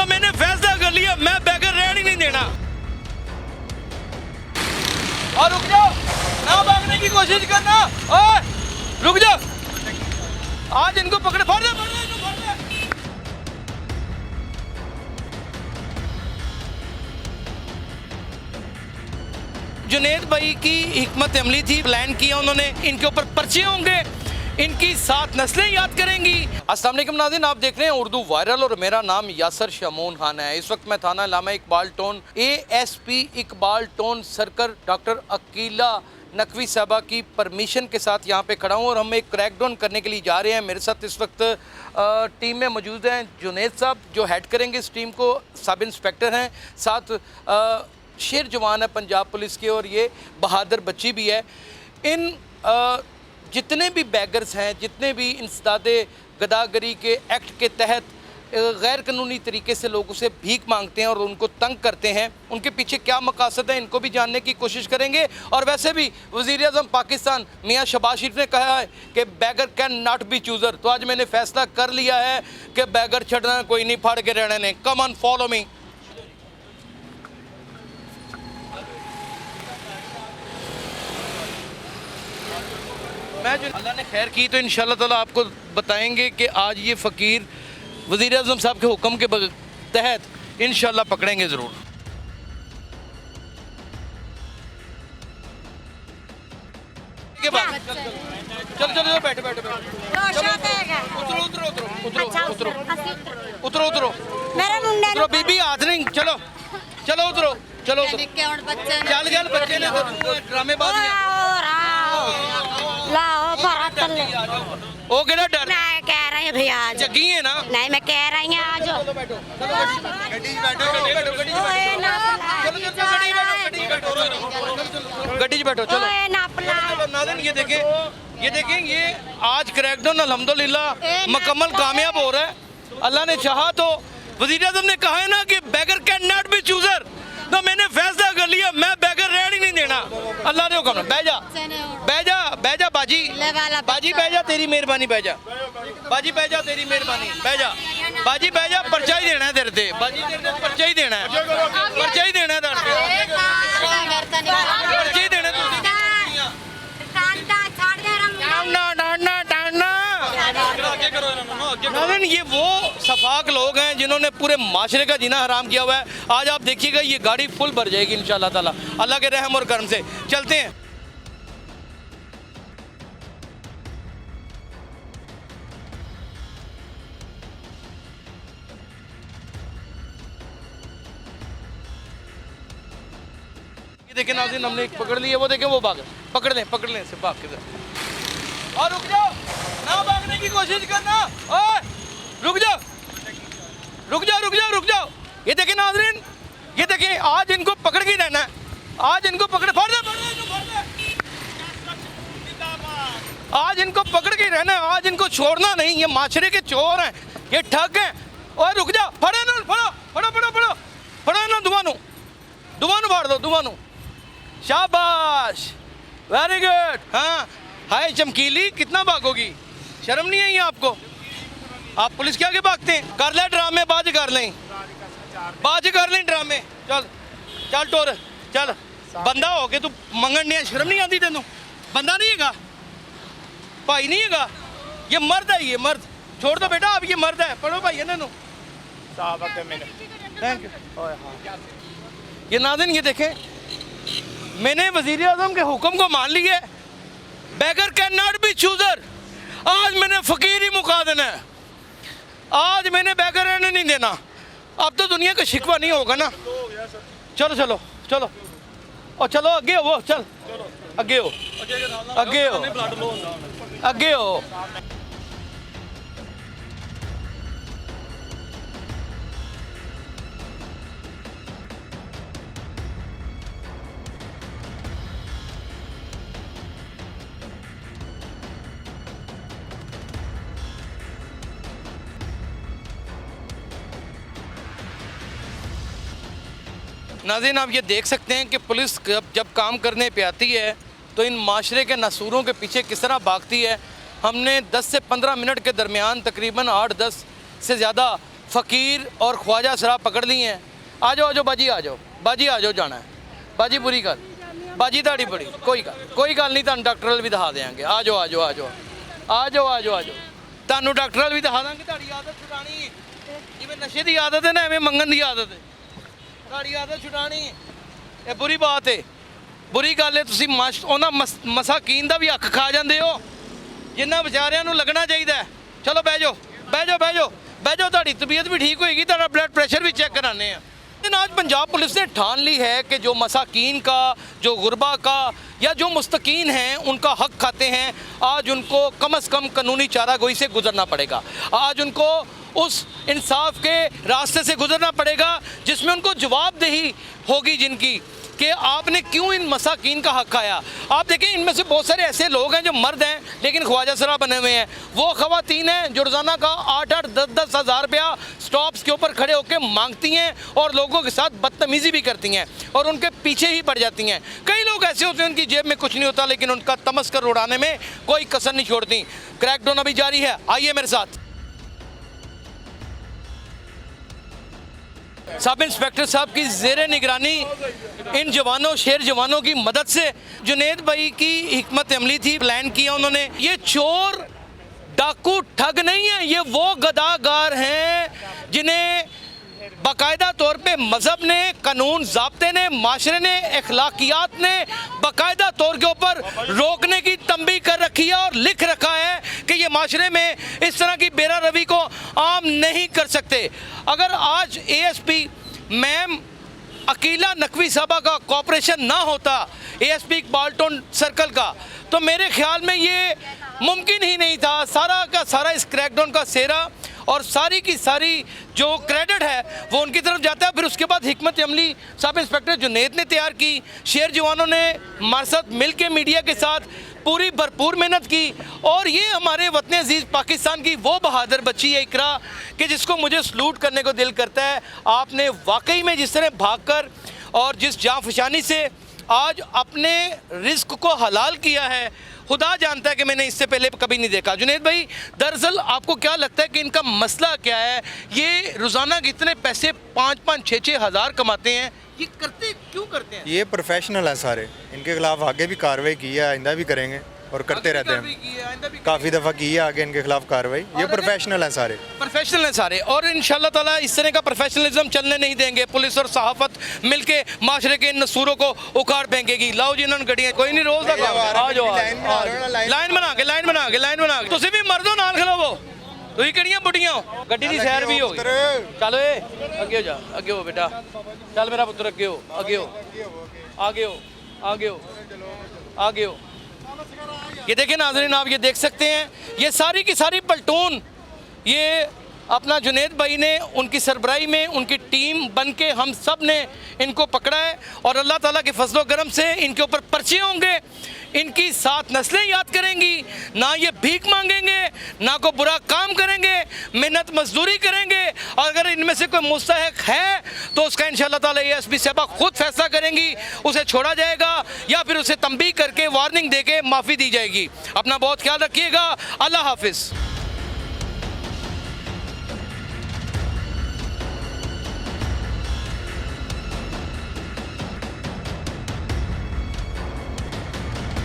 मैंने फैसला कर लिया, मैं बैगर रहने नहीं देना। और रुक जाओ, ना भागने की कोशिश करना। और रुक जाओ, आज इनको पकड़े, फाड़ दे, फाड़ दे, इनको फाड़ दे। जुनेद भाई की हिकमत अमली थी, प्लान किया उन्होंने, इनके ऊपर पर्चे होंगे, इनकी 7 नस्लें याद करेंगी। अस्सलाम वालेकुम नाज़रीन, आप देख रहे हैं उर्दू वायरल और मेरा नाम यासर शमून खान है। इस वक्त मैं थाना Allama Iqbal town ASP Iqbal town circle doctor Akila Naqvi साहबा की परमिशन के साथ यहाँ पे खड़ा हूँ और हम एक क्रैकडाउन करने के लिए जा रहे हैं। मेरे साथ इस वक्त टीम में मौजूद हैं जुनेद साहब जो हेड करेंगे इस टीम को, सब इंस्पेक्टर हैं, साथ शेर जवान है पंजाब पुलिस के और ये बहादुर बच्ची भी है। इन जितने भी बैगर्स हैं, जितने भी इंसदादे गदागरी के एक्ट के तहत गैर कानूनी तरीके से लोगों से भीख मांगते हैं और उनको तंग करते हैं, उनके पीछे क्या मकासद है इनको भी जानने की कोशिश करेंगे। और वैसे भी वज़ीर-ए-आज़म पाकिस्तान मियाँ शहबाज शरीफ ने कहा है कि bagger can not be chooser, तो आज मैंने फैसला कर लिया है कि बैगर छड़ना कोई नहीं, फाड़ के रहने ने। Come on follow me. मैं जो अल्लाह ने खैर की तो इंशाल्लाह ताला आपको बताएंगे कि आज ये फ़कीर वज़ीर-ए-आज़म साहब के हुक्म के तहत इंशाल्लाह पकड़ेंगे ज़रूर। के बाद चलो चलो चलो, बैठो बैठो बैठो, चलो उतरो उतरो उतरो उतरो उतरो उतरो उतरो मेरे मुंडे उतरो, बीबी हाथ नहीं, चलो चलो उतरो, चलो उतरो, चल गल बच्चे ने ड्रामेबाजी लाओ भारत ले ओ केड़ा डर मैं कह रही हूं भैया आज जगी है ना। नहीं मैं कह रही हूं आज चलो बैठो, चलो गड्डी बैठो, बैठो गड्डी चलो चलो गड्डी बैठो, गड्डी बैठो, चलो ओए नापला नाज़रीन ये देखें ये आज क्रैकडाउन अल्हम्दुलिल्लाह मुकम्मल कामयाब हो रहा है। अल्लाह ने चाहा तो वज़ीर-ए-आज़म ने कहा है ना कि bagger can not be chooser, तो मैंने फैसला कर लिया, मैं बैगर रहने ही नहीं देना। अल्लाह ने हुक्म, बह जा बह जा बह जा बाजी, बाजी बह जा, तेरी मेहरबानी, बह जा बाजी, बह जा, तेरी मेहरबानी, बह जा बाजी, बह जा। पर्चा ही देना है तेरे ते बाजी, तेरे ते पर्चा ही देना है, पर्चा ही देना है, पर्चा ही देना है। नाज़रीन ये वो सफाक लोग हैं जिन्होंने पूरे माशरे का जीना हराम किया हुआ है। आज आप देखिएगा ये गाड़ी फुल भर जाएगी इंशाल्लाह ताला, अल्लाह के रहम और करम से। चलते हैं। ये देखें नाज़रीन, हमने एक पकड़ ली है, वो देखें वो भाग, पकड़ लें से भाग के। और रुक जाओ, ना भागने की कोशिश करना। और रुक जाओ रुक जाओ रुक जाओ रुक जाओ। ये देखें नाज़रीन, ये देखें आज इनको पकड़ के रहना है, आज इनको पकड़, फाड़ दे, आज इनको पकड़ के रहना है, आज इनको छोड़ना नहीं। ये माशरे के चोर हैं, ये ठग हैं। और रुक जाओ, फड़ो ना, फड़ो फड़ो फड़ो फड़ो फड़ो ना, दुबानु फाड़ दो, दुबानु। शाबाश, वेरी गुड। हाँ हाय चमकीली, कितना भागोगी, शर्म नहीं आई आपको? आप पुलिस के आगे भागते हैं। कर ले ड्रामे, बाज कर लें ड्रामे। चल चल टोर, चल बंदा हो के तू मंगन नहीं, शर्म नहीं आती तेनू? बंदा नहीं हैगा, भाई नहीं हैगा, ये मर्द है, ये मर्द। छोड़ दो बेटा, अब ये मर्द है, पढ़ो भाई इन्होंने। Thank you. ये नाज़रीन ये देखें, मैंने वज़ीर-ए-आज़म के हुक्म को मान लिया, bagger can not be chooser. आज मैंने फ़कीर ही मुका देना है, आज मैंने बैगर रहने नहीं देना। अब तो दुनिया का शिकवा नहीं होगा ना। चलो चलो चलो और चलो अगे हो, चल अगे हो, अगे हो, अगे हो। नाज़रीन आप ये देख सकते हैं कि पुलिस जब काम करने पे आती है तो इन माशरे के नसूरों के पीछे किस तरह भागती है। हमने 10 से 15 मिनट के दरमियान तकरीबन 8-10 से ज़्यादा फ़कीर और ख्वाजा शराब पकड़ ली हैं। आ जाओ बाजी, आ जाओ जाना है बाजी, बुरी गल बाजी ताड़ी बड़ी कोई गल नहीं, तुहानू डॉक्टर वाल भी दिखा देंगे। आ जाओ तुहानू डॉक्टर वाल भी दिखा देंगे। तुहाड़ी आदत छुड़ानी, जिवें नशे की आदत है ना, एवें मंगन की आदत है। तुहाड़ी आदत छुड़ानी ये बुरी बात है, बुरी गल है। तुसीं उन्हां मसाकीन दा भी हक खा जांदे हो जिन्हां बेचारिਆਂ ਨੂੰ लगना चाहिए। चलो बह जाओ ਤੁਹਾਡੀ तबीयत भी ठीक होएगी, ਤੁਹਾਡਾ ब्लड प्रेशर भी चेक कराने हैं। आज पंजाब पुलिस ने ठान ली है कि जो मसाकीन का, जो गुरबा का या जो मुस्तकीन हैं उनका हक खाते हैं, आज उनको कम से कम कानूनी चारागोई से गुजरना पड़ेगा। आज उनको उस इंसाफ के रास्ते से गुजरना पड़ेगा जिसमें उनको जवाबदेही होगी जिनकी, कि आपने क्यों इन मसाकीन का हक खाया। आप देखें, इनमें से बहुत सारे ऐसे लोग हैं जो मर्द हैं लेकिन ख्वाजा सरा बने हुए हैं। वो ख़वातीन हैं जो रोज़ाना का 8-8, 10-10 हज़ार रुपया स्टॉप्स के ऊपर खड़े होकर मांगती हैं और लोगों के साथ बदतमीज़ी भी करती हैं और उनके पीछे ही पड़ जाती हैं। कई लोग ऐसे होते हैं उनकी जेब में कुछ नहीं होता लेकिन उनका तमस्कर उड़ाने में कोई कसर नहीं छोड़ती। क्रैकडाउन अभी जारी है, आइए मेरे साथ। सब इंस्पेक्टर साहब की ज़ेरे निगरानी इन जवानों, शेर जवानों की मदद से जुनेद भाई की हिकमत अमली थी, प्लान किया उन्होंने। ये चोर डाकू ठग नहीं है, ये वो गदागार हैं जिन्हें बाकायदा तौर पे मज़हब ने, कानून ज़ाब्ते ने, माशरे ने, अखलाकियात ने बाकायदा तौर के ऊपर रोकने की तंबीह कर रखी है और लिख रखा है कि ये माशरे में इस तरह की बेरा रवी को आम नहीं कर सकते। अगर आज ASP मैम अकीला नकवी साहबा का कॉपरेशन ना होता, ASP इकबाल टोन सर्कल का, तो मेरे ख्याल में ये मुमकिन ही नहीं था। सारा का सारा इस क्रैकडाउन का सेरा और सारी की सारी जो क्रेडिट है वो उनकी तरफ जाता है। फिर उसके बाद हिकमत अमली सब इंस्पेक्टर जुनेद ने तैयार की, शेर जवानों ने हमारे साथ मिल के मीडिया के साथ पूरी भरपूर मेहनत की और ये हमारे वतन अजीज़ पाकिस्तान की वो बहादुर बच्ची है इकरा कि जिसको मुझे सलूट करने को दिल करता है। आपने वाकई में जिस तरह भागकर और जिस जाँफशानी से आज अपने रिस्क को हलाल किया है, खुदा जानता है कि मैंने इससे पहले कभी नहीं देखा। जुनेद भाई, दरअसल आपको क्या लगता है कि इनका मसला क्या है? ये रोज़ाना कितने पैसे 5-5, 6-6 हज़ार कमाते हैं, ये करते क्यों करते हैं? ये प्रोफेशनल हैं सारे, इनके खिलाफ आगे भी कार्रवाई की है, आइंदा भी करेंगे और करते रहते हैं। काफ़ी दफ़ा की है आगे इनके खिलाफ कार्रवाई। ये प्रोफेशनल हैं सारे, प्रोफेशनल हैं सारे और इंशाल्लाह ताला इस तरह का प्रोफेशनलिज्म चलने नहीं देंगे। पुलिस और सहाफ़त मिलके माशरे के इन नसूरों को उखाड़ फेंकेगी। लाओ जी इन्होंने गड्डियां, कोई नहीं रोज़ का आ जाओ, लाइन बना के तुसीं भी मर्दो नाल खलोवो, तुसीं किहड़ियां बुढ़ियां हो, गड्डी दी सैर भी हो गई। चलो ए अगे हो जा, अगे हो बेटा, चल मेरा पुत्र अगे हो। ये देखें नाज़रीन, आप ये देख सकते हैं, ये सारी की सारी पलटून ये अपना जुनेद भाई ने उनकी सरबराही में उनकी टीम बन के हम सब ने इनको पकड़ा है और अल्लाह ताला के फजलो करम से इनके ऊपर पर्चे होंगे। इनकी 7 नस्लें याद करेंगी, ना ये भीख मांगेंगे, ना कोई बुरा काम करेंगे, मेहनत मजदूरी करेंगे। अगर इनमें से कोई मुस्तहक है तो उसका इंशाअल्लाह ताला ASP साहबा खुद फैसला करेंगी, उसे छोड़ा जाएगा या फिर उसे तंबीह करके वार्निंग देके माफ़ी दी जाएगी। अपना बहुत ख्याल रखिएगा। अल्लाह हाफिज़।